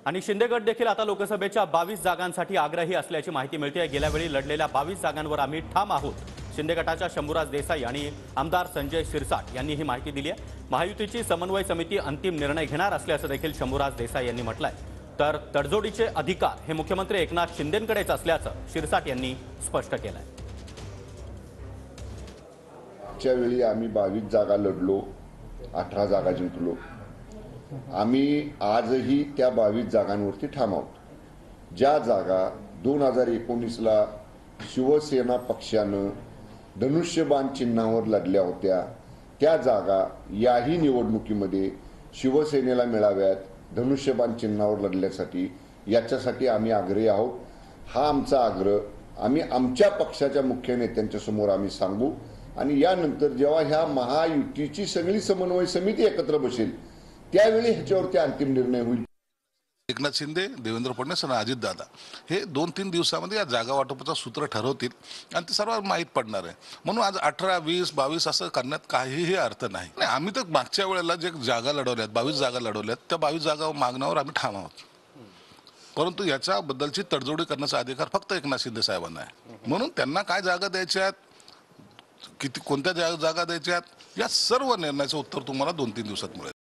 आणि शिंदे गट देखील आता लोकसभेच्या 22 जागांसाठी आग्रही असल्याची माहिती मिळते। गेल्या वेळी लढलेल्या 22 जागांवर आम्ही ठाम आहोत। शिंदे गटाच्या शंभूराज देसाई आणि आमदार संजय शिरसाट यांनी ही माहिती दिली आहे। महायुतीची समन्वय समिती अंतिम निर्णय घेणार असल्याचं देखील शंभूराज देसाई यांनी म्हटलंय। तर तडजोडीचे अधिकार हे मुख्यमंत्री एकनाथ शिंदेंकडेच असल्याचं शिरसाट यांनी स्पष्ट केलंय। मागच्या वेळी आम्ही 22 जागा लढलो, 18 जागा जिंकलो। आम्ही आजही त्या 22 जागांवरती ठाम आहोत। ज्या जागा 2019ला शिवसेना पक्षानं धनुष्यबाण चिन्हावर लढल्या होत्या, त्या जागा याही निवडणुकीमध्ये शिवसेनेला मिळाव्यात धनुष्यबाण चिन्हावर लढण्यासाठी, याच्यासाठी आम्ही आग्रही आहोत। हा आमचा आग्रह आम्ही आमच्या पक्षाच्या मुख्य नेत्यांच्या समोर आम्ही सांगू आणि यानंतर जेव्हा ह्या महायुतीची सगळी समन्वय समिती एकत्र बसेल त्यावेळी ह्याच्यावरती अंतिम निर्णय होईल। एकनाथ शिंदे, देवेंद्र फडणवीस आणि अजितदादा हे 2-3 दिवसामध्ये या जागा वाटपाचं सूत्र ठरवतील आणि ते सर्व माहीत पडणार आहे। म्हणून आज 18, 20, 22 असं करण्यात काहीही अर्थ नाही। आम्ही तर मागच्या वेळेला जे जागा लढवल्यात, 22 जागा लढवल्यात, त्या 22 जागा मागण्यावर आम्ही ठाम आहोत। परंतु याच्याबद्दलची तडजोडी करण्याचा अधिकार फक्त एकनाथ शिंदे साहेबांना आहे। म्हणून त्यांना काय जागा द्यायच्यात, किती कोणत्या जागा द्यायच्यात, या सर्व निर्णयाचं उत्तर तुम्हाला 2-3 दिवसात मिळेल।